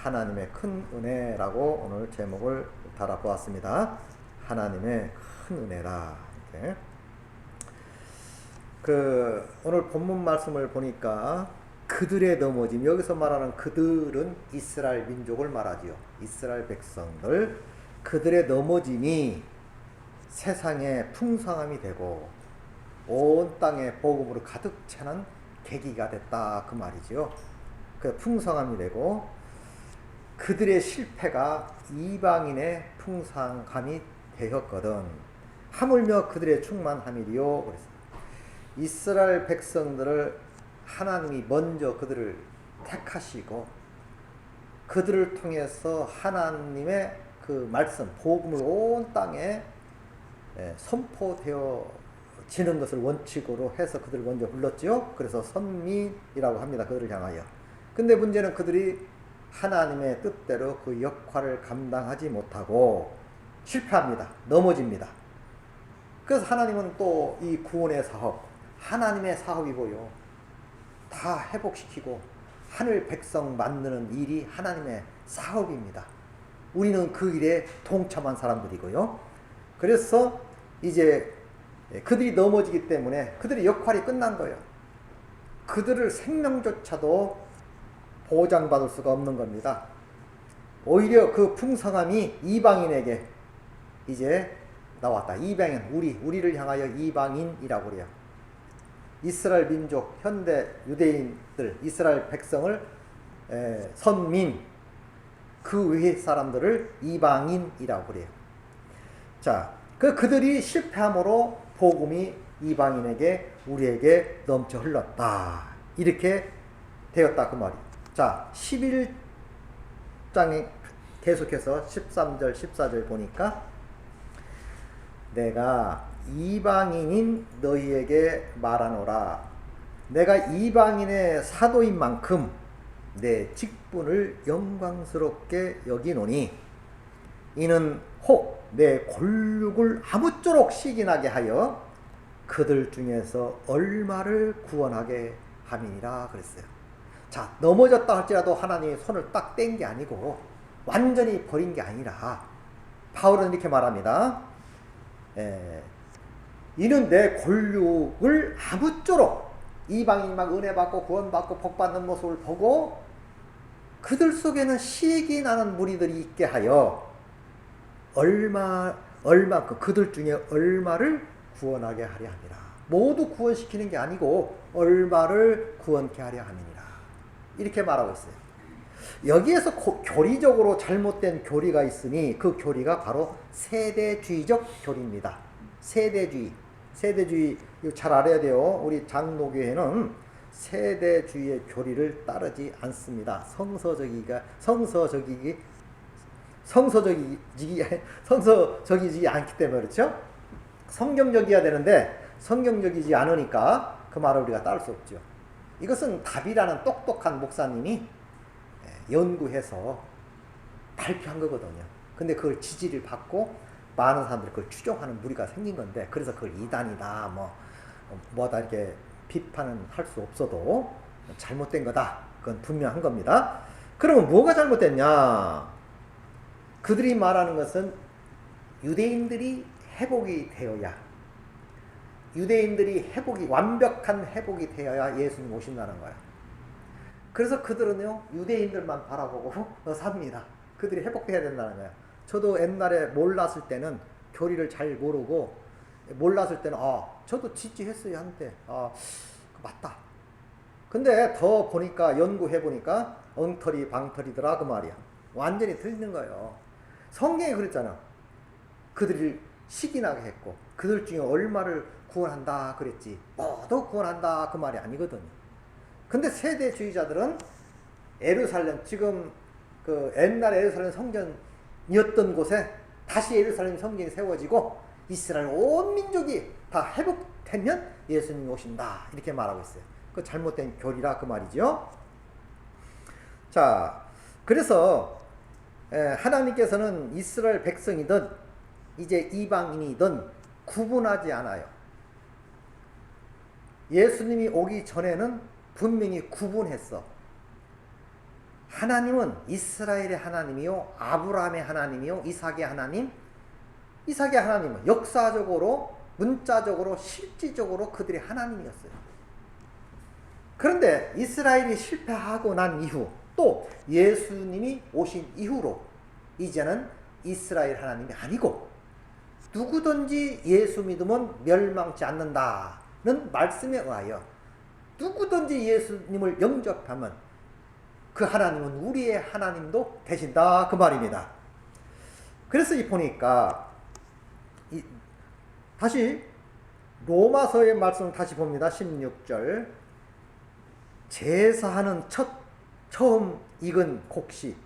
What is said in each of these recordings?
하나님의 큰 은혜라고 오늘 제목을 달아보았습니다. 하나님의 큰 은혜라. 이렇게. 오늘 본문 말씀을 보니까 그들의 넘어짐, 여기서 말하는 그들은 이스라엘 민족을 말하지요. 이스라엘 백성들, 그들의 넘어짐이 세상에 풍성함이 되고 온 땅에 복음으로 가득 차는 계기가 됐다, 그 말이지요. 그 풍성함이 되고 그들의 실패가 이방인의 풍성함이 되었거든. 하물며 그들의 충만함이리요. 그랬어요. 이스라엘 백성들을 하나님이 먼저 그들을 택하시고 그들을 통해서 하나님의 그 말씀, 복음을 온 땅에 선포되어지는 것을 원칙으로 해서 그들을 먼저 불렀죠. 그래서 선민이라고 합니다. 그들을 향하여. 근데 문제는 그들이 하나님의 뜻대로 그 역할을 감당하지 못하고 실패합니다. 넘어집니다. 그래서 하나님은 또 이 구원의 사업, 하나님의 사업이고요. 다 회복시키고 하늘 백성 만드는 일이 하나님의 사업입니다. 우리는 그 일에 동참한 사람들이고요. 그래서 이제 그들이 넘어지기 때문에 그들의 역할이 끝난 거예요. 그들을 생명조차도 보장받을 수가 없는 겁니다. 오히려 그 풍성함이 이방인에게 이제 나왔다. 이방인, 우리를 향하여 이방인이라고 그래요. 이스라엘 민족, 현대 유대인들, 이스라엘 백성을 선민, 그 외의 사람들을 이방인이라고 그래요. 자, 그들이 실패함으로 복음이 이방인에게, 우리에게 넘쳐 흘렀다. 이렇게 되었다, 그 말이에요. 자, 11장에 계속해서 13절, 14절 보니까 내가 이방인인 너희에게 말하노라. 내가 이방인의 사도인 만큼 내 직분을 영광스럽게 여기노니 이는 혹 내 골육을 아무쪼록 시기나게 하여 그들 중에서 얼마를 구원하게 함이니라 그랬어요. 자, 넘어졌다 할지라도 하나님이 손을 딱 뗀 게 아니고 완전히 버린 게 아니라 바울은 이렇게 말합니다. 이는 내 골육을 아무쪼록 이방인 막 은혜 받고 구원 받고 복 받는 모습을 보고 그들 속에는 시기 나는 무리들이 있게 하여 얼마큼 그들 중에 얼마를 구원하게 하려 함이라. 모두 구원시키는 게 아니고 얼마를 구원케 하려 함이니라. 이렇게 말하고 있어요. 여기에서 교리적으로 잘못된 교리가 있으니 그 교리가 바로 세대주의적 교리입니다. 세대주의 이거 잘 알아야 돼요. 우리 장로교회는 세대주의의 교리를 따르지 않습니다. 성서적이지 않기 때문에 그렇죠. 성경적이어야 되는데 성경적이지 않으니까 그 말을 우리가 따를 수 없죠. 이것은 답이라는 똑똑한 목사님이 연구해서 발표한 거거든요. 근데 그걸 지지를 받고 많은 사람들이 그걸 추종하는 무리가 생긴 건데, 그래서 그걸 이단이다 뭐다 이렇게 비판은 할 수 없어도 잘못된 거다, 그건 분명한 겁니다. 그러면 뭐가 잘못됐냐? 그들이 말하는 것은 유대인들이 회복이 되어야, 유대인들이 완벽한 회복이 되어야 예수님 오신다는 거야. 그래서 그들은요, 유대인들만 바라보고 삽니다. 그들이 회복돼야 된다는 거야. 저도 옛날에 몰랐을 때는 교리를 잘 모르고, 몰랐을 때는 저도 지지했어요 한때. 맞다. 근데 더 보니까, 연구해 보니까 엉터리 방터리더라 그 말이야. 완전히 틀리는 거예요. 성경에 그랬잖아. 그들을 시기나게 했고 그들 중에 얼마를 구원한다 그랬지, 모두 구원한다 그 말이 아니거든요. 근데 세대주의자들은 예루살렘, 지금 그 옛날 예루살렘 성전이었던 곳에 다시 예루살렘 성전이 세워지고 이스라엘 온 민족이 다 회복되면 예수님이 오신다 이렇게 말하고 있어요. 그 잘못된 교리라 그 말이죠. 자, 그래서 하나님께서는 이스라엘 백성이든 이제 이방인이든 구분하지 않아요. 예수님이 오기 전에는 분명히 구분했어. 하나님은 이스라엘의 하나님이요, 아브라함의 하나님이요, 이삭의 하나님. 이삭의 하나님은 역사적으로, 문자적으로, 실질적으로 그들의 하나님이었어요. 그런데 이스라엘이 실패하고 난 이후, 또 예수님이 오신 이후로 이제는 이스라엘 하나님이 아니고 누구든지 예수 믿으면 멸망치 않는다는 말씀에 의하여 누구든지 예수님을 영접하면 그 하나님은 우리의 하나님도 되신다, 그 말입니다. 그래서 보니까 다시 로마서의 말씀을 다시 봅니다. 16절. 제사하는 처음 익은 곡식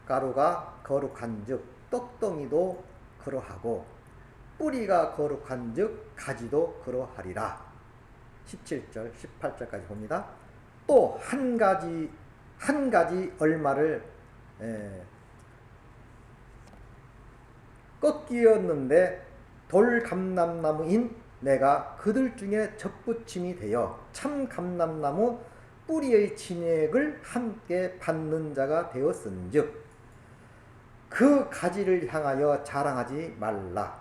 가루가 거룩한즉 떡덩이도 그러하고 뿌리가 거룩한즉 가지도 그러하리라. 17절 18절까지 봅니다. 또 한 가지 얼마를 꺾이었는데 돌감람나무인 내가 그들 중에 접붙임이 되어 참 감람나무 뿌리의 진액을 함께 받는 자가 되었은즉 그 가지를 향하여 자랑하지 말라.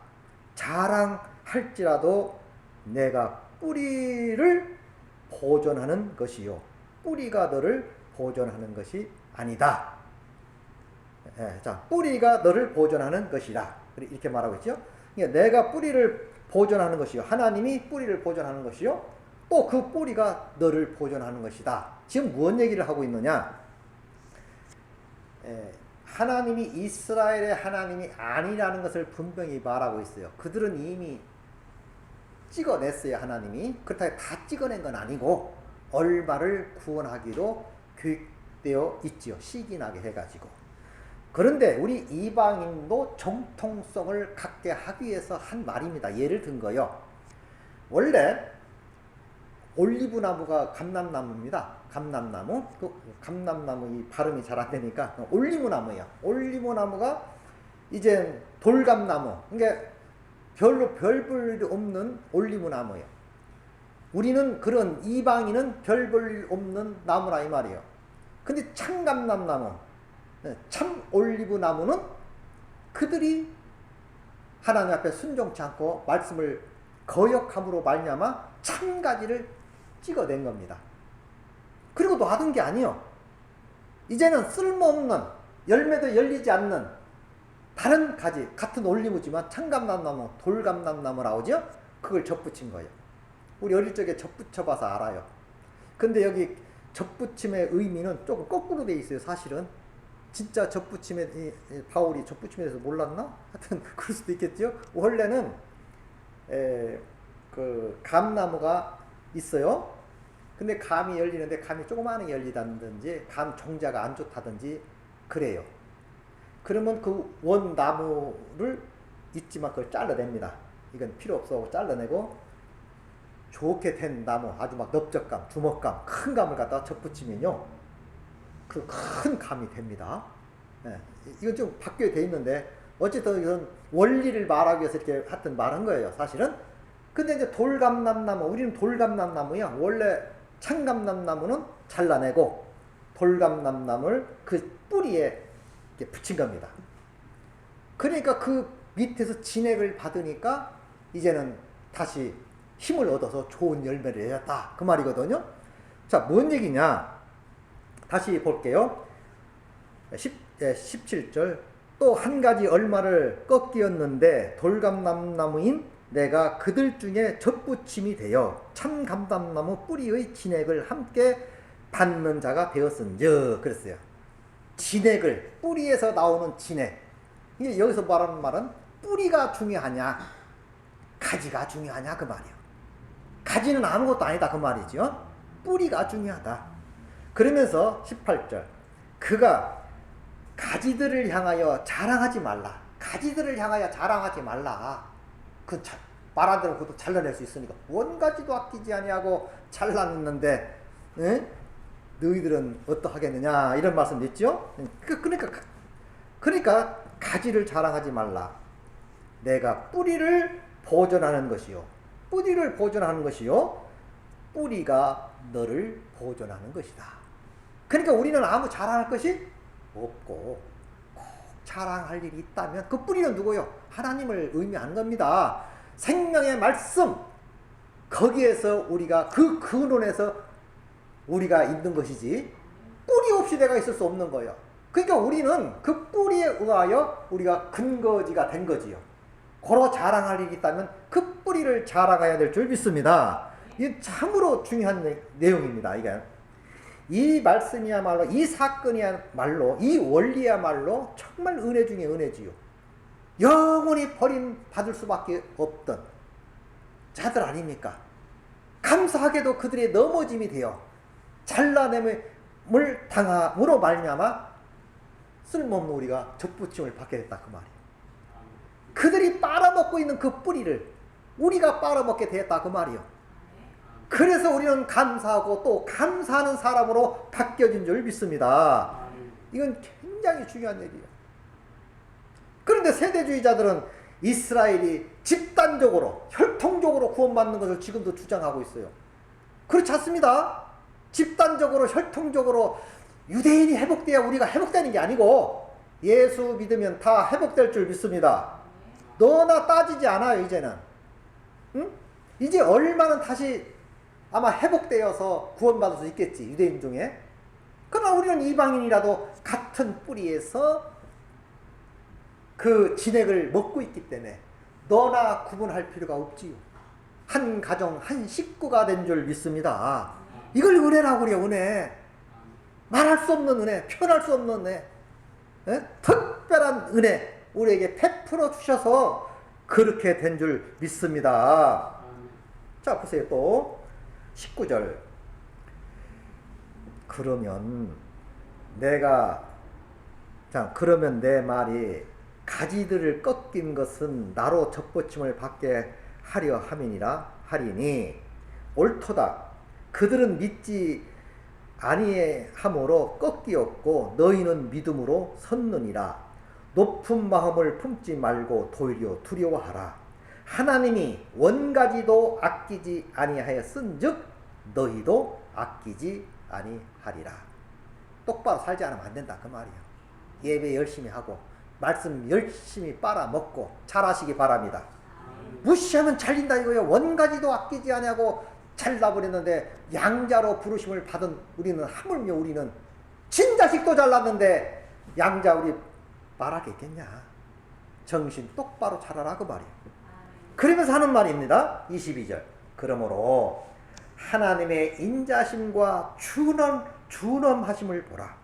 자랑할지라도 내가 뿌리를 보존하는 것이요 뿌리가 너를 보존하는 것이 아니다. 자, 뿌리가 너를 보존하는 것이다. 이렇게 말하고 있죠. 내가 뿌리를 보존하는 것이요 하나님이 뿌리를 보존하는 것이요 또 그 뿌리가 너를 보존하는 것이다. 지금 무슨 얘기를 하고 있느냐? 하나님이 이스라엘의 하나님이 아니라는 것을 분명히 말하고 있어요. 그들은 이미 찍어냈어요. 하나님이. 그렇다고 다 찍어낸 건 아니고 얼마를 구원하기로 계획되어 있지요. 시기나게 해가지고. 그런데 우리 이방인도 정통성을 갖게 하기 위해서 한 말입니다. 예를 든 거요. 원래 올리브 나무가 감람나무입니다. 감람나무. 그 감람나무 이 발음이 잘 안 되니까 올리브 나무예요. 올리브 나무가 이제 돌감나무. 그러니까 별로 별 볼 일 없는 올리브 나무예요. 우리는 그런 이방인은 별 볼 일 없는 나무라 이 말이에요. 근데 참감람나무, 참 올리브 나무는 그들이 하나님 앞에 순종치 않고 말씀을 거역함으로 말미암아 참가지를 찍어낸 겁니다. 그리고 놔둔 게 아니요. 이제는 쓸모없는 열매도 열리지 않는 다른 가지, 같은 올리브지만 참감람나무, 돌감람나무 나오죠? 그걸 접붙인 거예요. 우리 어릴 적에 접붙여봐서 알아요. 근데 여기 접붙임의 의미는 조금 거꾸로 돼 있어요. 사실은 진짜 접붙임에 바울이 접붙임에 대해서 몰랐나? 하여튼 그럴 수도 있겠죠. 원래는 그 감나무가 있어요. 근데 감이 열리는데 감이 조그마하게 열리다든지 감 종자가 안 좋다든지 그래요. 그러면 그 원나무를 있지만 그걸 잘라냅니다. 이건 필요 없어 하고 잘라내고 좋게 된 나무, 아주 막 넓적감, 주먹감, 큰 감을 갖다가 접붙이면요 그 큰 감이 됩니다. 네. 이건 좀 바뀌어 돼 있는데 어쨌든 이건 원리를 말하기 위해서 이렇게 하여튼 말한 거예요. 사실은. 근데 이제 돌감람나무, 우리는 돌감람나무야. 원래 참감람나무는 잘라내고 돌감람나무를 그 뿌리에 이렇게 붙인 겁니다. 그러니까 그 밑에서 진액을 받으니까 이제는 다시 힘을 얻어서 좋은 열매를 내렸다. 그 말이거든요. 자, 뭔 얘기냐? 다시 볼게요. 17절. 또 한 가지 얼마를 꺾이었는데 돌감람나무인 내가 그들 중에 접붙임이 되어 참감람나무 뿌리의 진액을 함께 받는 자가 되었은즉 그랬어요. 진액을, 뿌리에서 나오는 진액. 이게 여기서 말하는 말은 뿌리가 중요하냐 가지가 중요하냐 그 말이에요. 가지는 아무것도 아니다 그 말이죠. 뿌리가 중요하다. 그러면서 18절 그가 가지들을 향하여 자랑하지 말라. 가지들을 향하여 자랑하지 말라. 그 말 안 되면 그것도 잘라낼 수 있으니까 원가지도 아끼지 아니하고 잘랐는데 너희들은 어떠하겠느냐 이런 말씀 있죠. 그러니까 가지를 자랑하지 말라. 내가 뿌리를 보존하는 것이요 뿌리를 보존하는 것이요 뿌리가 너를 보존하는 것이다. 그러니까 우리는 아무 자랑할 것이 없고, 꼭 자랑할 일이 있다면 그 뿌리는 누구요? 하나님을 의미하는 겁니다. 생명의 말씀, 거기에서 우리가 그 근원에서 우리가 있는 것이지 뿌리 없이 내가 있을 수 없는 거예요. 그러니까 우리는 그 뿌리에 의하여 우리가 근거지가 된 거지요. 고로 자랑할 일이 있다면 그 뿌리를 자랑해야 될 줄 믿습니다. 이게 참으로 중요한 내용입니다. 이게 이 말씀이야말로, 이 사건이야말로, 이 원리야말로 정말 은혜 중에 은혜지요. 영원히 버림받을 수밖에 없던 자들 아닙니까? 감사하게도 그들의 넘어짐이 되어 잘라냄을 당함으로 말미암아 쓸모없는 우리가 접붙임을 받게 됐다 그 말이에요. 그들이 빨아먹고 있는 그 뿌리를 우리가 빨아먹게 되었다 그 말이에요. 그래서 우리는 감사하고 또 감사하는 사람으로 바뀌어진 줄 믿습니다. 이건 굉장히 중요한 얘기예요. 그런데 세대주의자들은 이스라엘이 집단적으로 혈통적으로 구원받는 것을 지금도 주장하고 있어요. 그렇지 않습니다. 집단적으로 혈통적으로 유대인이 회복돼야 우리가 회복되는 게 아니고 예수 믿으면 다 회복될 줄 믿습니다. 너나 따지지 않아요. 이제는 이제 얼마는 다시 아마 회복되어서 구원받을 수 있겠지, 유대인 중에. 그러나 우리는 이방인이라도 같은 뿌리에서 그 진액을 먹고 있기 때문에 너나 구분할 필요가 없지요. 한 가정, 한 식구가 된 줄 믿습니다. 이걸 은혜라고 그래요. 은혜. 말할 수 없는 은혜, 표현할 수 없는 은혜, 특별한 은혜 우리에게 베풀어 주셔서 그렇게 된 줄 믿습니다. 자, 보세요. 또 19절. 그러면 내 말이 가지들을 꺾인 것은 나로 접붙임을 받게 하려 함이니라 하리니 옳도다. 그들은 믿지 아니함으로 꺾이었고 너희는 믿음으로 섰느니라. 높은 마음을 품지 말고 도리어 두려워하라. 하나님이 원가지도 아끼지 아니하였은즉 너희도 아끼지 아니하리라. 똑바로 살지 않으면 안 된다 그 말이야. 예배 열심히 하고 말씀 열심히 빨아먹고 잘하시기 바랍니다. 무시하면 잘린다 이거예요. 원가지도 아끼지 아니하고 잘라버렸는데 양자로 부르심을 받은 우리는 하물며 우리는 친자식도 잘랐는데 양자 우리 말하겠겠냐. 정신 똑바로 차려라 그 말이에요. 그러면서 하는 말입니다. 22절. 그러므로 하나님의 인자심과 준엄하심을 보라.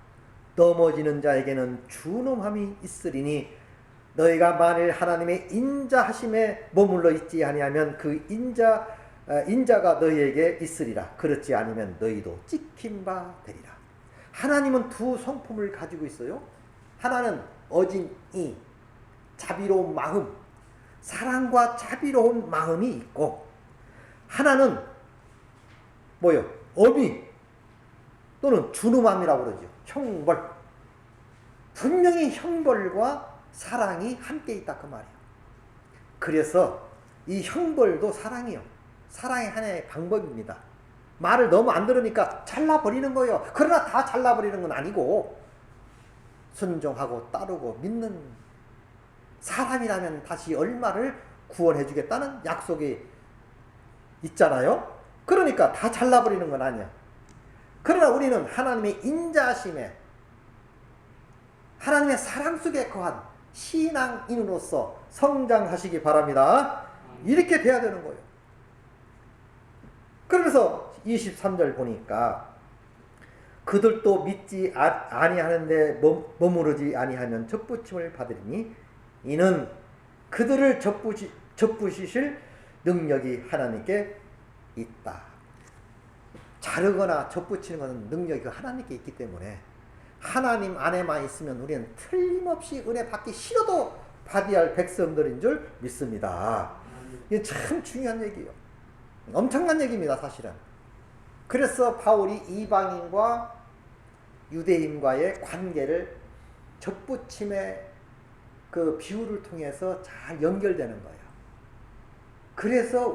넘어지는 자에게는 준엄함이 있으리니 너희가 만일 하나님의 인자하심에 머물러 있지 아니하면 그 인자가 너희에게 있으리라. 그렇지 않으면 너희도 찍힌 바 되리라. 하나님은 두 성품을 가지고 있어요. 하나는 어진이, 자비로운 마음, 사랑과 자비로운 마음이 있고, 하나는 뭐요? 어미 또는 준엄함이라고 그러죠. 형벌. 분명히 형벌과 사랑이 함께 있다 그 말이에요. 그래서 이 형벌도 사랑이요. 사랑의 하나의 방법입니다. 말을 너무 안 들으니까 잘라버리는 거예요. 그러나 다 잘라버리는 건 아니고 순종하고 따르고 믿는 사람이라면 다시 얼마를 구원해 주겠다는 약속이 있잖아요. 그러니까 다 잘라버리는 건 아니야. 그러나 우리는 하나님의 인자하심에 하나님의 사랑 속에 거한 신앙인으로서 성장하시기 바랍니다. 이렇게 돼야 되는 거예요. 그러면서 23절 보니까 그들도 믿지 아니하는데 머무르지 아니하면 접붙임을 받으리니 이는 그들을 접붙이실 능력이 하나님께 있다. 자르거나 접붙이는 것은 능력이 하나님께 있기 때문에 하나님 안에만 있으면 우리는 틀림없이 은혜 받기 싫어도 받아야 할 백성들인 줄 믿습니다. 이게 참 중요한 얘기예요. 엄청난 얘기입니다, 사실은. 그래서 바울이 이방인과 유대인과의 관계를 접붙임의 그 비유를 통해서 잘 연결되는 거예요. 그래서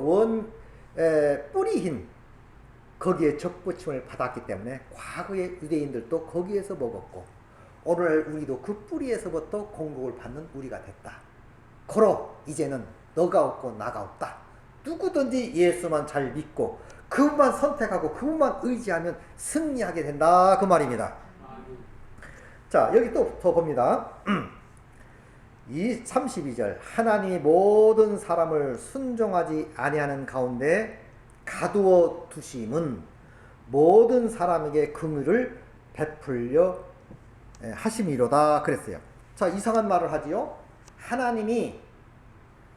뿌리인 거기에 적부침을 받았기 때문에 과거의 유대인들도 거기에서 먹었고 오늘 우리도 그 뿌리에서부터 공급을 받는 우리가 됐다. 그러 이제는 너가 없고 나가 없다. 누구든지 예수만 잘 믿고 그분만 선택하고 그분만 의지하면 승리하게 된다 그 말입니다. 자, 여기 또 더 봅니다. 이 32절 하나님이 모든 사람을 순종하지 아니하는 가운데 가두어 두심은 모든 사람에게 긍휼을 베풀려 하심이로다 그랬어요. 자, 이상한 말을 하지요. 하나님이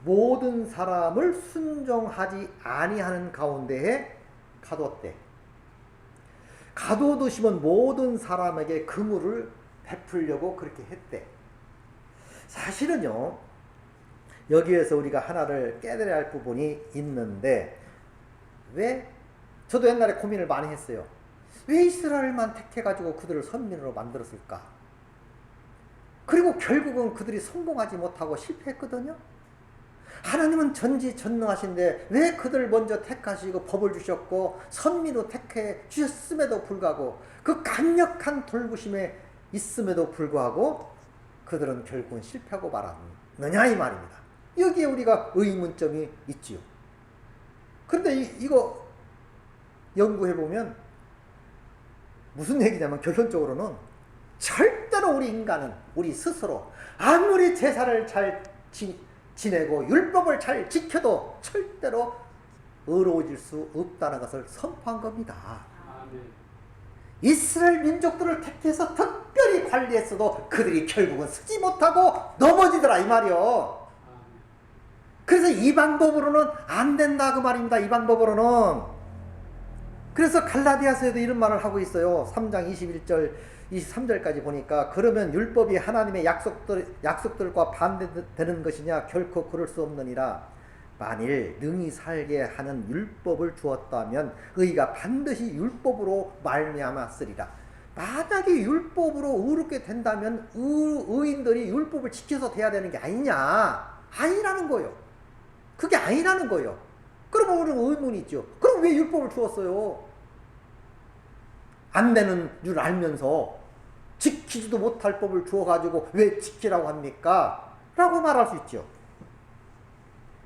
모든 사람을 순종하지 아니하는 가운데에 가두었대. 가두어 두시면 모든 사람에게 긍휼을 베풀려고 그렇게 했대. 사실은요, 여기에서 우리가 하나를 깨달아야 할 부분이 있는데, 왜? 저도 옛날에 고민을 많이 했어요. 왜 이스라엘만 택해가지고 그들을 선민으로 만들었을까? 그리고 결국은 그들이 성공하지 못하고 실패했거든요. 하나님은 전지전능하신데 왜 그들을 먼저 택하시고 법을 주셨고 선민으로 택해 주셨음에도 불구하고 그 강력한 돌부심에 있음에도 불구하고 그들은 결국은 실패하고 말았느냐 이 말입니다. 여기에 우리가 의문점이 있지요. 그런데 이거 연구해보면 무슨 얘기냐면 결론적으로는 절대로 우리 인간은 우리 스스로 아무리 제사를 잘 지내고 율법을 잘 지켜도 절대로 의로워질 수 없다는 것을 선포한 겁니다. 이스라엘 민족들을 택해서 특별히 관리했어도 그들이 결국은 쓰지 못하고 넘어지더라 이 말이요. 그래서 이 방법으로는 안 된다 그 말입니다. 이 방법으로는. 그래서 갈라디아서에도 이런 말을 하고 있어요. 3장 21절 23절까지 보니까 그러면 율법이 하나님의 약속들과 반대되는 것이냐? 결코 그럴 수 없느니라. 만일 능히 살게 하는 율법을 주었다면 의가 반드시 율법으로 말미암았으리라. 만약에 율법으로 의롭게 된다면 의인들이 율법을 지켜서 돼야 되는 게 아니냐? 아니라는 거예요. 그게 아니라는 거예요. 그러면 우리는 의문이 있죠. 그럼 왜 율법을 주었어요? 안 되는 줄 알면서 지키지도 못할 법을 주어가지고 왜 지키라고 합니까? 라고 말할 수 있죠.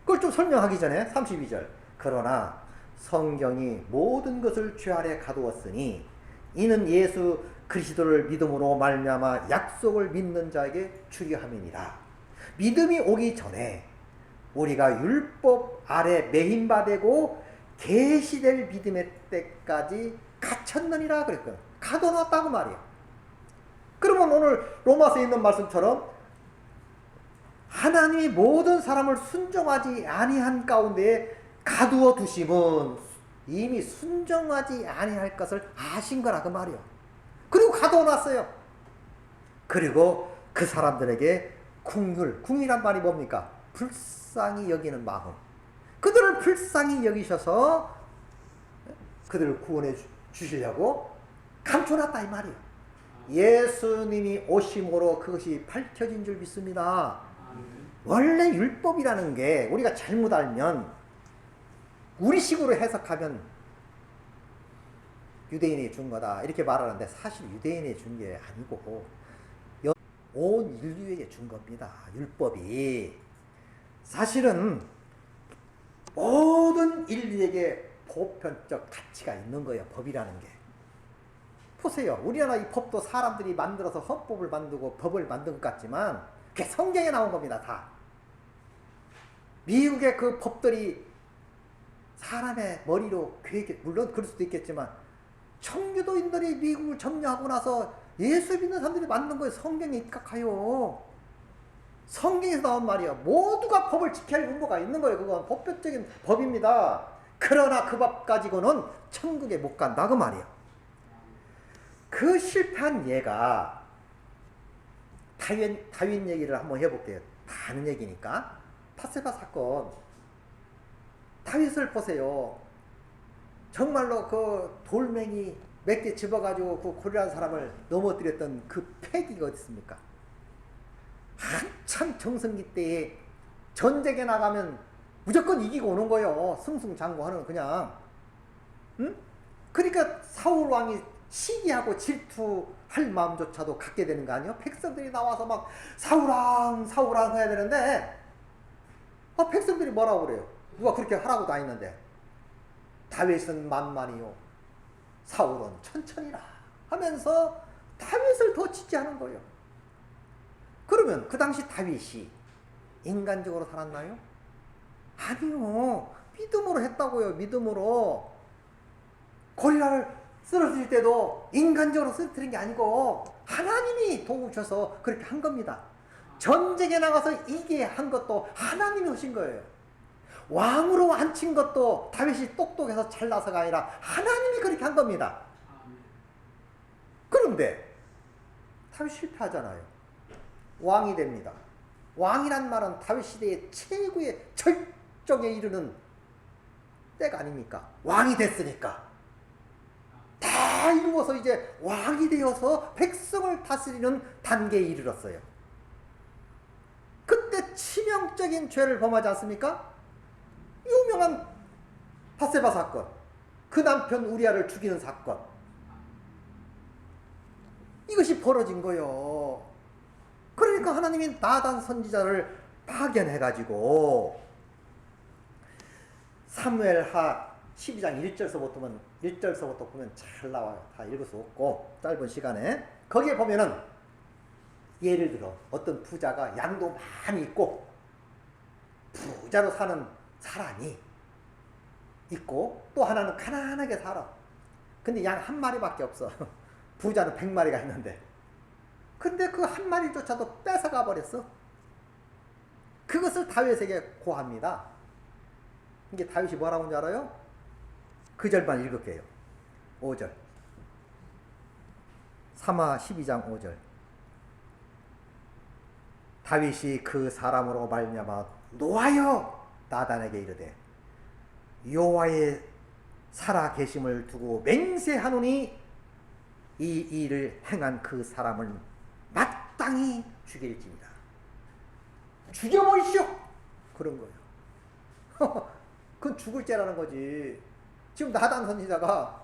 그걸 좀 설명하기 전에 32절 그러나 성경이 모든 것을 죄 아래 가두었으니 이는 예수 그리스도를 믿음으로 말미암아 약속을 믿는 자에게 주려 함이니라. 믿음이 오기 전에 우리가 율법 아래 매임받고 계시될 믿음의 때까지 갇혔느니라 그랬거든. 가둬놨다고 말이야. 그러면 오늘 로마서에 있는 말씀처럼 하나님이 모든 사람을 순종하지 아니한 가운데에 가두어 두심은 이미 순종하지 아니할 것을 아신 거라 그 말이요. 그리고 가두어 놨어요. 그리고 그 사람들에게 궁휼이란 말이 뭡니까? 불쌍히 여기는 마음. 그들을 불쌍히 여기셔서 그들을 구원해 주시려고 감춰놨다 이 말이에요. 예수님이 오심으로 그것이 밝혀진 줄 믿습니다. 원래 율법이라는 게 우리가 잘못 알면 우리식으로 해석하면 유대인이 준 거다 이렇게 말하는데 사실 유대인이 준 게 아니고 온 인류에게 준 겁니다. 율법이 사실은 모든 인류에게 보편적 가치가 있는 거예요. 법이라는 게. 보세요. 우리나라 이 법도 사람들이 만들어서 헌법을 만들고 법을 만든 것 같지만 그게 성경에 나온 겁니다. 다. 미국의 그 법들이 사람의 머리로 물론 그럴 수도 있겠지만 청교도인들이 미국을 점령하고 나서 예수 믿는 사람들이 만든 거예요. 성경에 입각하여. 성경에서 나온 말이야. 모두가 법을 지켜야 할 의무가 있는 거예요. 그건 법적인 법입니다. 그러나 그 법 가지고는 천국에 못 간다 그 말이야. 그 실패한 예가 다윈 얘기를 한번 해볼게요. 다 아는 얘기니까. 밧세바 사건. 다윗을 보세요. 정말로 그 돌멩이 몇 개 집어가지고 그 고리라는 사람을 넘어뜨렸던 그 패기가 어디 있습니까? 한참 정성기 때에 전쟁에 나가면 무조건 이기고 오는 거예요. 승승장구하는 그냥. 응? 그러니까 사울 왕이 시기하고 질투할 마음조차도 갖게 되는 거 아니에요? 백성들이 나와서 막 사울왕 사울왕 해야 되는데 백성들이 뭐라고 그래요? 누가 그렇게 하라고 다 했는데 다윗은 만만이요 사울은 천천히라 하면서 다윗을 더 지지하는 거예요. 그러면 그 당시 다윗이 인간적으로 살았나요? 아니요. 믿음으로 했다고요. 믿음으로. 고릴라를 쓰러뜨릴 때도 인간적으로 쓰러뜨린 게 아니고 하나님이 도우셔서 그렇게 한 겁니다. 전쟁에 나가서 이게 한 것도 하나님이 하신 거예요. 왕으로 앉힌 것도 다윗이 똑똑해서 잘나서가 아니라 하나님이 그렇게 한 겁니다. 그런데 다윗 실패하잖아요. 왕이 됩니다. 왕이란 말은 다윗 시대의 최고의 절정에 이르는 때가 아닙니까? 왕이 됐으니까. 다 이루어서 이제 왕이 되어서 백성을 다스리는 단계에 이르렀어요. 그때 치명적인 죄를 범하지 않습니까? 유명한 밧세바 사건, 그 남편 우리아를 죽이는 사건, 이것이 벌어진 거예요. 그러니까 하나님이 나단 선지자를 파견해가지고 사무엘하 12장 1절서부터 보면 잘 나와요. 다 읽을 수 없고 짧은 시간에 거기에 보면은 예를 들어 어떤 부자가 양도 많이 있고 부자로 사는 사람이 있고 또 하나는 가난하게 살아. 근데 양 한 마리밖에 없어. 부자는 100마리가 있는데 근데 그 한 마리조차도 뺏어가 버렸어. 그것을 다윗에게 고합니다. 이게 다윗이 뭐라고 하는지 알아요? 그 절만 읽을게요. 5절. 사마 12장 5절. 다윗이 그 사람으로 말미암아 노하여 나단에게 이르되 여호와의 살아 계심을 두고 맹세하노니 이 일을 행한 그 사람을 마땅히 죽일지니라. 죽여버리시오. 그런 거예요. 그건 죽을 죄라는 거지. 지금 나단 선지자가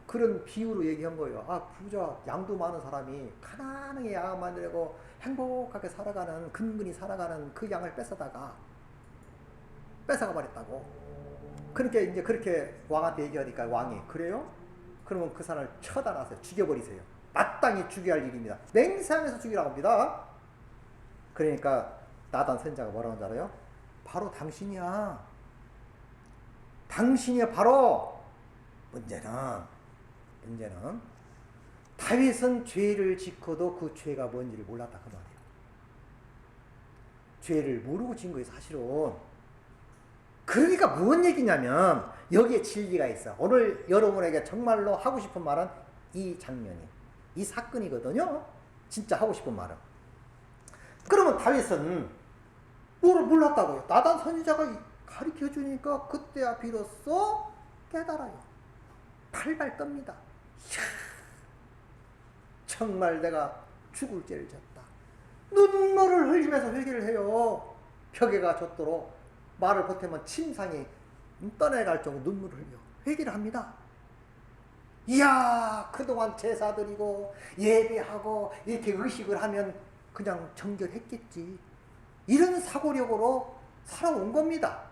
그런 비유로 얘기한 거예요. 아, 부자 양도 많은 사람이 가난하게 양 만들고 행복하게 살아가는 근근히 살아가는 그 양을 뺏어가 버렸다고. 그러니까 이제 그렇게 왕한테 얘기하니까 왕이 그래요? 그러면 그 사람을 처단하세요. 죽여버리세요. 마땅히 죽여야 할 일입니다. 맹세하면서 죽이라고 합니다. 그러니까 나단 선지자가 뭐라고 하는지 알아요? 바로 당신이야. 당신이 바로. 문제는 다윗은 죄를 짓고도 그 죄가 뭔지를 몰랐다 그 말이에요. 죄를 모르고 진 거예요 사실은. 그러니까 무슨 얘기냐면 여기에 진리가 있어. 오늘 여러분에게 정말로 하고 싶은 말은 이 장면이, 이 사건이거든요. 진짜 하고 싶은 말은. 그러면 다윗은 뭐를 몰랐다고요. 나단 선지자가 가르쳐주니까 그때야 비로소 깨달아요. 발발 떱니다. 이야, 정말 내가 죽을 죄를 졌다. 눈물을 흘리면서 회개를 해요. 벽에가 젖도록 말을 보태면 침상이 떠내갈 정도 눈물을 흘려 회개를 합니다. 이야, 그동안 제사 드리고 예배하고 이렇게 의식을 하면 그냥 정결했겠지. 이런 사고력으로 살아온 겁니다.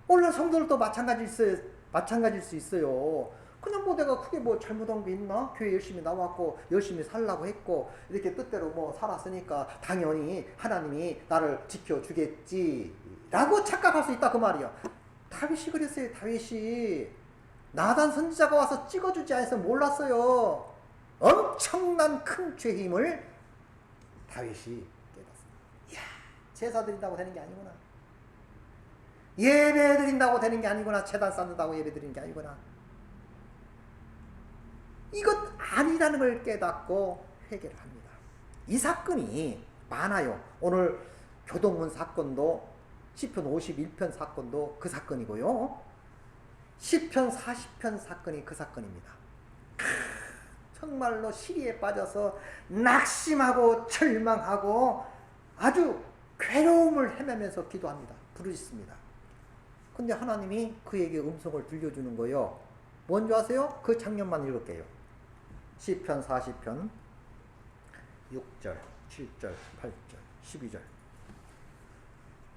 오늘 성도들도 마찬가지일 수 있어요. 그냥 뭐 내가 크게 뭐 잘못한 게 있나? 교회 열심히 나왔고 열심히 살라고 했고 이렇게 뜻대로 뭐 살았으니까 당연히 하나님이 나를 지켜주겠지 라고 착각할 수 있다 그 말이야. 다윗이 그랬어요. 다윗이 나단 선지자가 와서 찍어주지 않아서 몰랐어요. 엄청난 큰 죄 힘을 다윗이 깨닫습니다. 이야, 제사 드린다고 되는 게 아니구나. 예배 드린다고 되는 게 아니구나. 제단 쌓는다고 예배 드리는 게 아니구나. 이것 아니라는 걸 깨닫고 회개를 합니다. 이 사건이 많아요. 오늘 교동문 사건도 시편 51편 사건도 그 사건이고요. 시편 40편 사건이 그 사건입니다. 정말로 시리에 빠져서 낙심하고 절망하고 아주 괴로움을 헤매면서 기도합니다. 부르짖습니다. 근데 하나님이 그에게 음성을 들려주는 거예요. 뭔지 아세요? 그 장면만 읽을게요. 시편 40편 6절, 7절, 8절, 12절.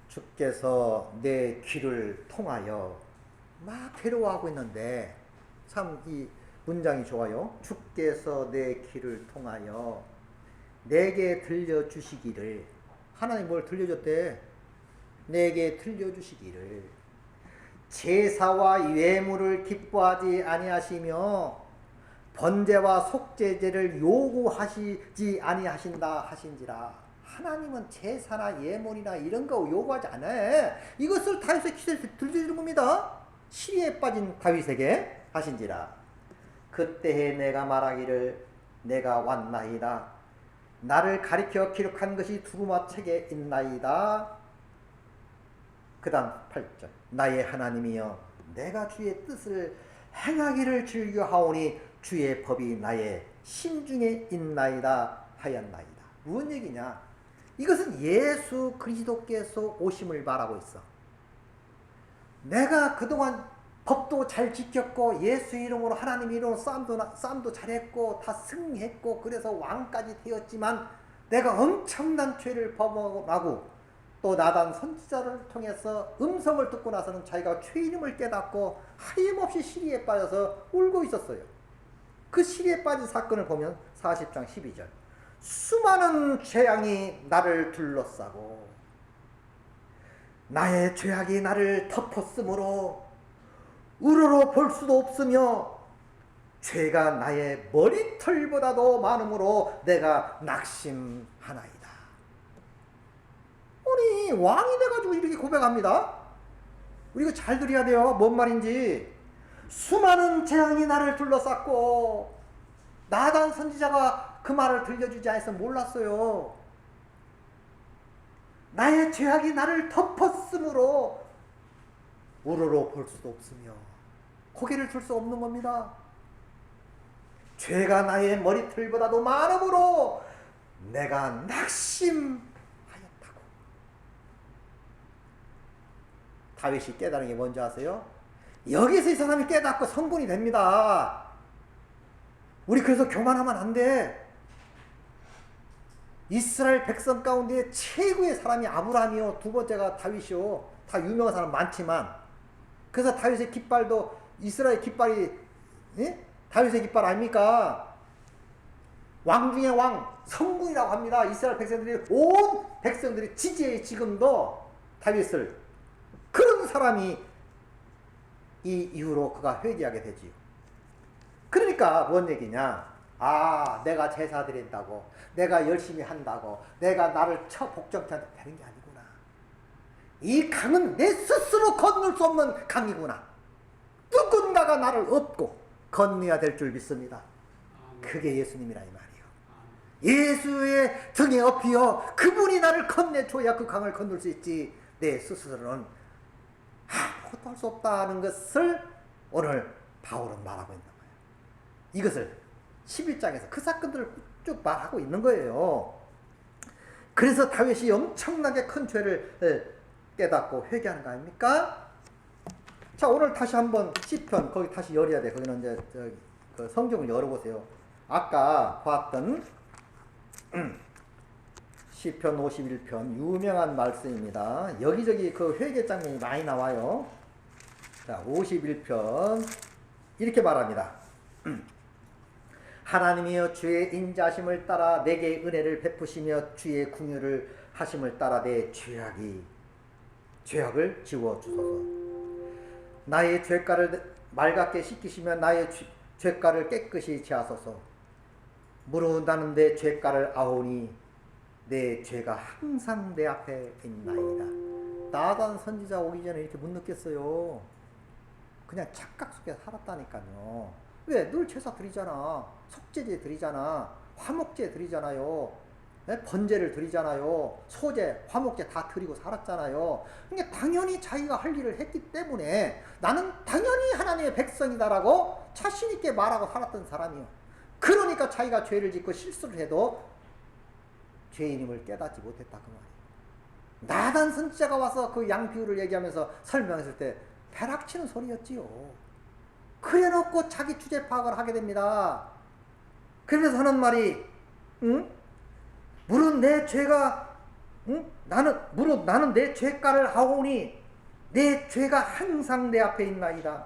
주께서 내 귀를 통하여 막 괴로워하고 있는데 참 이 문장이 좋아요. 주께서 내 귀를 통하여 내게 들려주시기를. 하나님 뭘 들려줬대? 내게 들려주시기를. 제사와 예물을 기뻐하지 아니하시며 번제와 속죄제를 요구하시지 아니하신다 하신지라. 하나님은 제사나 예물이나 이런 거 요구하지 않아요. 이것을 다윗의 기도에서 들려주는 겁니다. 시리에 빠진 다윗에게 하신지라. 그때에 내가 말하기를 내가 왔나이다. 나를 가리켜 기록한 것이 두루마 책에 있나이다. 그 다음 8절. 나의 하나님이여 내가 주의 뜻을 행하기를 즐겨하오니 주의 법이 나의 심중에 있나이다 하였나이다. 무슨 얘기냐? 이것은 예수 그리스도께서 오심을 말하고 있어. 내가 그동안 법도 잘 지켰고 예수 이름으로 하나님 이름으로 싸움도 잘했고 다 승리했고 그래서 왕까지 되었지만 내가 엄청난 죄를 범하고 또 나단 선지자를 통해서 음성을 듣고 나서는 자기가 죄인임을 깨닫고 하염없이 시리에 빠져서 울고 있었어요. 그 시리에 빠진 사건을 보면 40장 12절. 수많은 재앙이 나를 둘러싸고 나의 죄악이 나를 덮었으므로 우러러 볼 수도 없으며 죄가 나의 머리털보다도 많으므로 내가 낙심하나이다. 아니 왕이 돼가지고 이렇게 고백합니다. 우리 이거 잘 들어야 돼요. 뭔 말인지. 수많은 재앙이 나를 둘러쌌고 나단 선지자가 그 말을 들려주지 않아서 몰랐어요. 나의 죄악이 나를 덮었으므로 우러러 볼 수도 없으며 고개를 들 수 없는 겁니다. 죄가 나의 머리털보다도 많으므로 내가 낙심하였다고. 다윗이 깨달은 게 뭔지 아세요? 여기서 이 사람이 깨닫고 성군이 됩니다. 우리 그래서 교만하면 안 돼. 이스라엘 백성 가운데 최고의 사람이 아브라함이요, 두 번째가 다윗이요. 다 유명한 사람 많지만 그래서 다윗의 깃발도 이스라엘 깃발이 다윗의 깃발 아닙니까? 왕 중에 왕, 성군이라고 합니다. 이스라엘 백성들이 온 백성들이 지지해 지금도 다윗을. 그런 사람이 이 이후로 그가 회개하게 되지요. 그러니까 뭔 얘기냐? 아, 내가 제사 드린다고, 내가 열심히 한다고, 내가 나를 복종케 한다고 되는 게 아니구나. 이 강은 내 스스로 건널 수 없는 강이구나. 누군가가 나를 업고 건너야 될 줄 믿습니다. 그게 예수님이라 이 말이에요. 예수의 등에 업히어 그분이 나를 건네줘야 그 강을 건널 수 있지. 내 스스로는 아무것도 할 수 없다는 것을 오늘 바울은 말하고 있는 거예요. 이것을 11장에서 그 사건들을 쭉 말하고 있는 거예요. 그래서 다윗이 엄청나게 큰 죄를 깨닫고 회개하는 거 아닙니까? 자, 오늘 다시 한번 시편 거기 다시 열어야 돼. 거기는 이제 그 성경을 열어보세요. 아까 봤던 시편 51편 유명한 말씀입니다. 여기저기 그 회개 장면이 많이 나와요. 자, 51편 이렇게 말합니다. 하나님이여 주의 인자심을 따라 내게 은혜를 베푸시며 주의 궁유를 하심을 따라 내 죄악을 지워 주소서. 나의 죄가를 맑게 씻기시며 나의 죄가를 깨끗이 제하소서. 무릇 나는 내 죄가를 아오니 내 죄가 항상 내 앞에 있나이다. 나단 선지자 오기 전에 이렇게 못 느꼈어요. 그냥 착각 속에 살았다니까요. 왜? 늘 제사 드리잖아. 속죄제 드리잖아. 화목제 드리잖아요. 네? 번제를 드리잖아요. 소제, 화목제 다 드리고 살았잖아요. 그러니까 당연히 자기가 할 일을 했기 때문에 나는 당연히 하나님의 백성이다라고 자신 있게 말하고 살았던 사람이에요. 그러니까 자기가 죄를 짓고 실수를 해도 죄인임을 깨닫지 못했다 그 말이에요. 나단 선지자가 와서 그 양 비유를 얘기하면서 설명했을 때 벼락치는 소리였지요. 그래 놓고 자기 주제 파악을 하게 됩니다. 그러면서 하는 말이, 응? 물은 내 죄가, 응? 물은 나는 내 죄가를 하오니 내 죄가 항상 내 앞에 있나이다.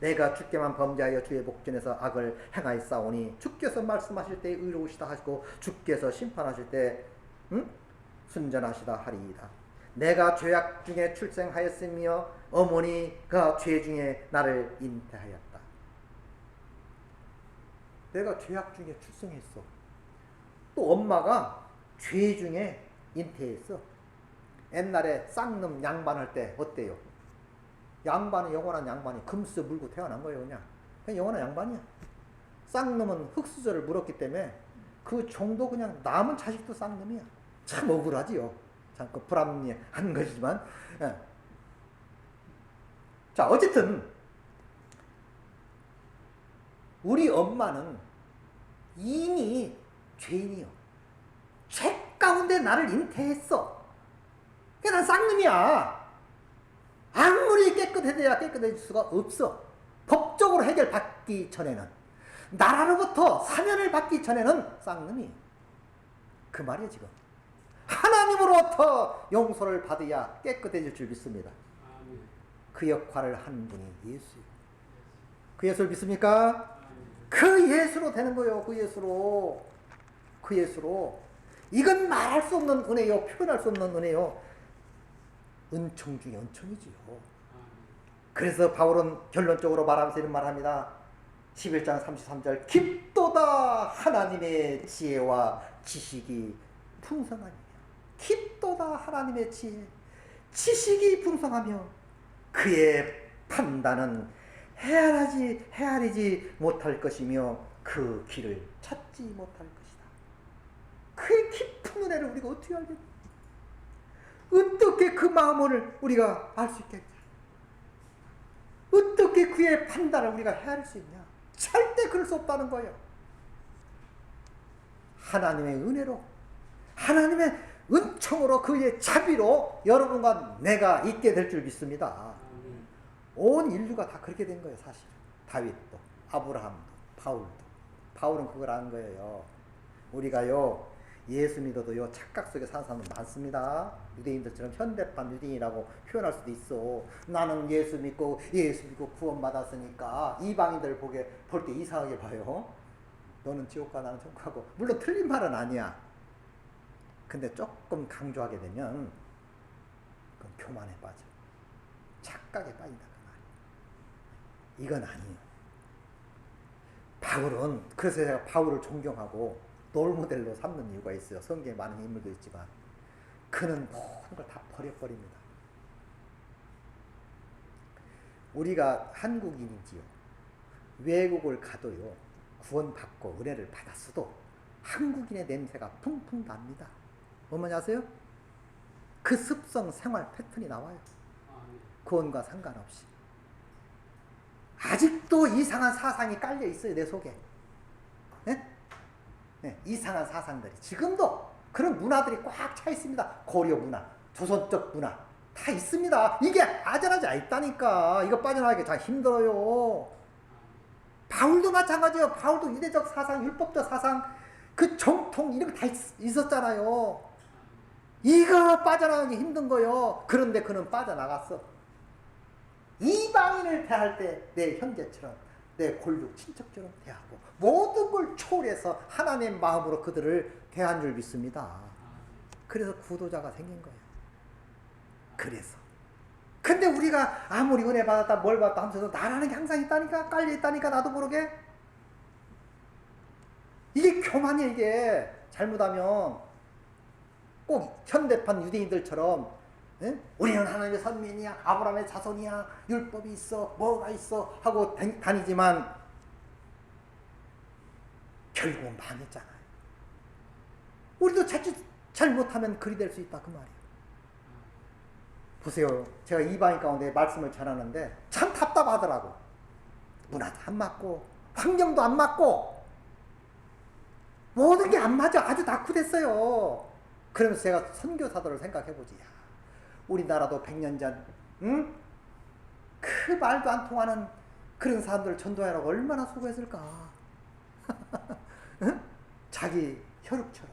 내가 주께만 범죄하여 주의 목전에서 악을 행하였사오니 주께서 말씀하실 때 의로우시다 하시고 주께서 심판하실 때 순전하시다 하리이다. 내가 죄악 중에 출생하였으며 어머니가 죄 중에 나를 잉태하였다. 내가 죄악 중에 출생했어. 또 엄마가 죄 중에 잉태했어. 옛날에 쌍놈 양반할 때 어때요? 양반은 영원한 양반이 금수 물고 태어난 거예요. 그냥 영원한 양반이야. 쌍놈은 흙수저를 물었기 때문에 그 종도 그냥 남은 자식도 쌍놈이야. 참 억울하지요. 참 그 불합리한 것이지만, 예. 자, 어쨌든 우리 엄마는 이미 죄인이요. 죄 가운데 나를 잉태했어. 그냥 난 쌍놈이야. 아무리 깨끗해야 깨끗해질 수가 없어. 법적으로 해결받기 전에는, 나라로부터 사면을 받기 전에는 쌍놈이. 그 말이에요 지금. 하나님으로부터 용서를 받아야 깨끗해질 줄 믿습니다. 그 역할을 하는 분이 예수예요. 그 예수를 믿습니까? 그 예수로 되는 거예요. 그 예수로. 그 예수로. 이건 말할 수 없는 은혜요. 표현할 수 없는 은혜요. 은총 중에 은총이지요. 그래서 바울은 결론적으로 말하면서 이런 말합니다. 11장 33절 깊도다 하나님의 지혜와 지식이 풍성하니며. 깊도다 하나님의 지혜, 지식이 풍성하며 그의 판단은 헤아리지 못할 것이며 그 길을 찾지 못할 것이다. 그의 깊은 은혜를 우리가 어떻게 알겠냐? 어떻게 그 마음을 우리가 알 수 있겠냐? 어떻게 그의 판단을 우리가 헤아릴 수 있냐? 절대 그럴 수 없다는 거예요. 하나님의 은혜로, 하나님의 은총으로, 그의 자비로 여러분과 내가 있게 될 줄 믿습니다. 온 인류가 다 그렇게 된 거예요. 사실 다윗도, 아브라함도, 바울도. 바울은 그걸 아는 거예요. 우리가요 예수 믿어도요 착각 속에 사는 사람들 많습니다. 유대인들처럼 현대판 유대인이라고 표현할 수도 있어. 나는 예수 믿고 구원받았으니까 이방인들 볼 때 이상하게 봐요. 너는 지옥 가 나는 천국 가고. 물론 틀린 말은 아니야. 근데 조금 강조하게 되면 그건 교만에 빠져, 착각에 빠진다 그 말이야. 이건 아니에요. 바울은, 그래서 제가 바울을 존경하고 롤모델로 삼는 이유가 있어요. 성경에 많은 인물도 있지만 그는 모든 걸 다 버려버립니다. 우리가 한국인이지요. 외국을 가도요 구원받고 은혜를 받았어도 한국인의 냄새가 풍풍 납니다. 어머니 아세요? 그 습성, 생활 패턴이 나와요. 구원과 상관없이. 아직도 이상한 사상이 깔려 있어요, 내 속에. 네? 네, 이상한 사상들이 지금도 그런 문화들이 꽉 차 있습니다. 고려 문화, 조선적 문화 다 있습니다. 이게 빠져나지 않다니까. 이거 빠져나가기 참 힘들어요. 바울도 마찬가지예요. 바울도 유대적 사상, 율법적 사상, 그 정통 이런 거 다 있었잖아요. 이거 빠져나가기 힘든 거요. 그런데 그는 빠져나갔어. 이방인을 대할 때 내 형제처럼, 내 골육 친척처럼 대하고 모든 걸 초월해서 하나님의 마음으로 그들을 대한 줄 믿습니다. 그래서 구도자가 생긴 거예요. 그래서. 근데 우리가 아무리 은혜 받았다 뭘 받았다 하면서도 나라는 게 항상 있다니까, 깔려 있다니까, 나도 모르게. 이게 교만이야. 이게 잘못하면 꼭 현대판 유대인들처럼, 에? 우리는 하나님의 선민이야, 아브라함의 자손이야, 율법이 있어, 뭐가 있어 하고 다니지만 결국은 망했잖아요. 우리도 자칫 잘못하면 그리 될 수 있다 그 말이에요. 보세요. 제가 이방인 가운데 말씀을 전하는데 참 답답하더라고. 문화도 안 맞고 환경도 안 맞고 모든 게 안 맞아. 아주 낙후됐어요. 그러면서 제가 선교사들을 생각해보지. 야, 우리나라도 100년 전, 응? 그 말도 안 통하는 그런 사람들 전도하라고 얼마나 수고했을까. 응? 자기 혈육처럼,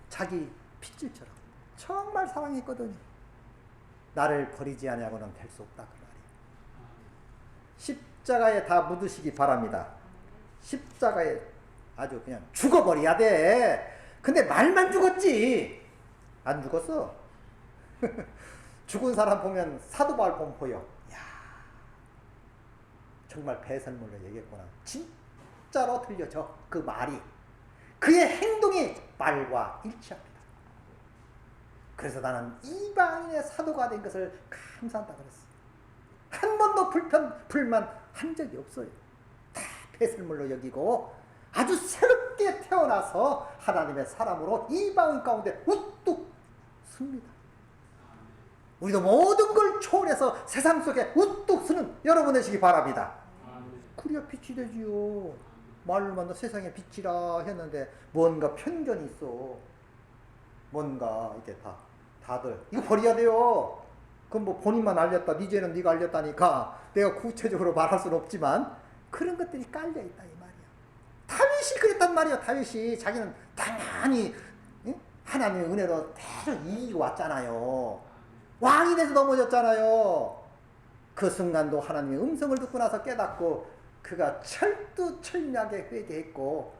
자기 핏줄처럼 정말 사랑했거든요. 나를 버리지 아니하고는 될 수 없다 그 말이에요. 십자가에 다 묻으시기 바랍니다. 십자가에 아주 그냥 죽어버려야 돼. 근데 말만 죽었지 안 죽었어. 죽은 사람 보면 사도 바울 보면 보여. 야, 정말 배설물로 얘기했구나. 진짜로 들려져 그 말이. 그의 행동이 말과 일치합니다. 그래서 나는 이방인의 사도가 된 것을 감사한다 그랬어. 한 번도 불만 한 적이 없어요. 다 배설물로 여기고 아주 새롭게 태어나서 하나님의 사람으로 이방인 가운데 우뚝 섭니다. 우리도 모든 걸 초월해서 세상 속에 우뚝 서는 여러분 되시기 바랍니다. 그래야 빛이 되지요. 말로만 너 세상에 빛이라 했는데 뭔가 편견이 있어. 뭔가 이렇게 다들 이거 버려야 돼요. 그럼 뭐 본인만 알렸다, 이제는 네가 알렸다니까 내가 구체적으로 말할 수는 없지만 그런 것들이 깔려 있다 이 말이야. 다윗이 그랬단 말이야. 다윗이 자기는 당연히 하나님의 은혜로 계속 이기고 왔잖아요. 왕이 돼서 넘어졌잖아요. 그 순간도 하나님의 음성을 듣고 나서 깨닫고 그가 철두철미하게 회개했고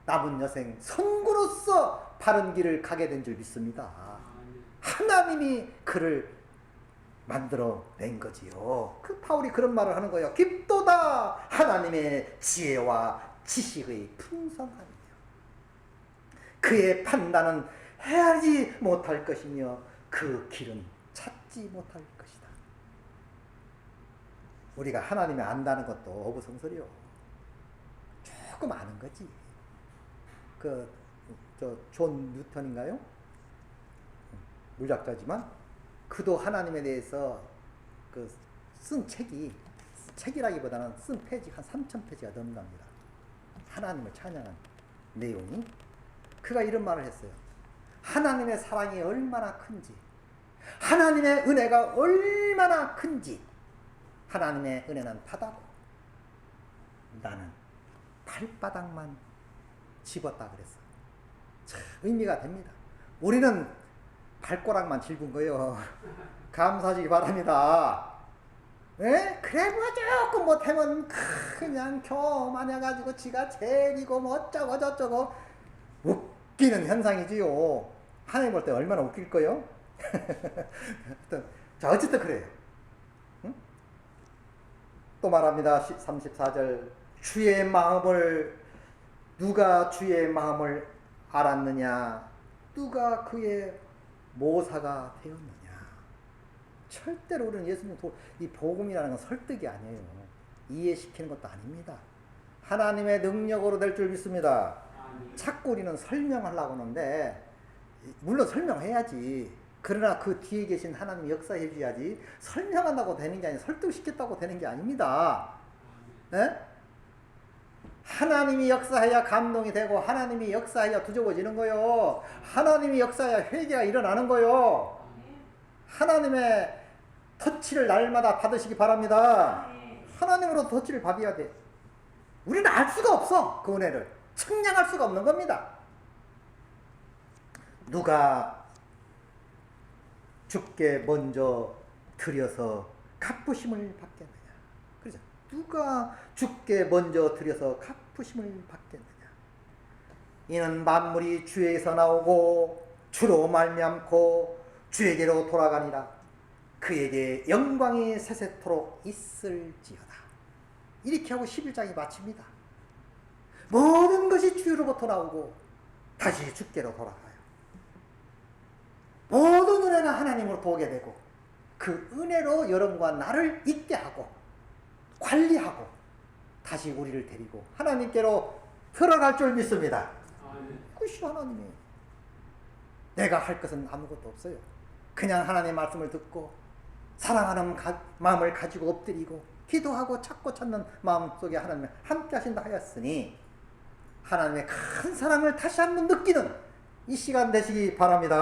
남은 여생 선구로서 바른 길을 가게 된 줄 믿습니다. 하나님이 그를 만들어낸 거지요. 그 바울이 그런 말을 하는 거예요. 깊도다 하나님의 지혜와 지식의 풍성함이며 그의 판단은 헤아리지 못할 것이며 그 길은 찾지 못할 것이다. 우리가 하나님을 안다는 것도 어부성설이요. 조금 아는 거지. 존 뉴턴인가요? 물리학자지만 그도 하나님에 대해서 쓴 책이라기보다는 쓴 페이지가 한 3,000페이지가 넘습니다. 하나님을 찬양한 내용이. 그가 이런 말을 했어요. 하나님의 사랑이 얼마나 큰지, 하나님의 은혜가 얼마나 큰지. 하나님의 은혜는 바다고 나는 발바닥만 집었다 그랬어. 참 의미가 됩니다. 우리는 발가락만 짚은 거예요. 감사하시기 바랍니다. 에? 그래 뭐 조금 못하면 그냥 교만해가지고 지가 제일이고 뭐 어쩌고 저쩌고 웃기는 현상이지요. 하나님 볼 때 얼마나 웃길 거요? 자, 어쨌든 그래요. 응? 또 말합니다. 34절 누가 주의 마음을 알았느냐? 누가 그의 모사가 되었느냐? 절대로 우리는 예수님 이 복음이라는 건 설득이 아니에요. 이해시키는 것도 아닙니다. 하나님의 능력으로 될 줄 믿습니다. 자꾸 우리는 설명하려고 하는데 물론 설명해야지. 그러나 그 뒤에 계신 하나님이 역사해 줘야지. 설명한다고 되는 게 아니라 설득시켰다고 되는 게 아닙니다. 네? 하나님이 역사해야 감동이 되고 하나님이 역사해야 두저워지는 거요. 하나님이 역사해야 회개가 일어나는 거요. 하나님의 터치를 날마다 받으시기 바랍니다. 하나님으로 터치를 받아야 돼. 우리는 알 수가 없어. 그 은혜를 측량할 수가 없는 겁니다. 누가 주께 먼저 드려서 갚으심을 받겠느냐. 그렇죠. 누가 주께 먼저 드려서 갚으심을 받겠느냐. 이는 만물이 주에서 나오고 주로 말미암고 주에게로 돌아가니라. 그에게 영광이 세세토록 있을지어다. 이렇게 하고 11장이 마칩니다. 모든 것이 주로부터 나오고 다시 주께로 돌아가요. 모든 은혜는 하나님으로부터 오게 되고 그 은혜로 여러분과 나를 있게 하고 관리하고 다시 우리를 데리고 하나님께로 들어갈 줄 믿습니다. 그것이 하나님이에요. 내가 할 것은 아무것도 없어요. 그냥 하나님의 말씀을 듣고 사랑하는 마음을 가지고 엎드리고 기도하고 찾고 찾는 마음 속에 하나님이 함께 하신다 하였으니 하나님의 큰 사랑을 다시 한번 느끼는 이 시간 되시기 바랍니다.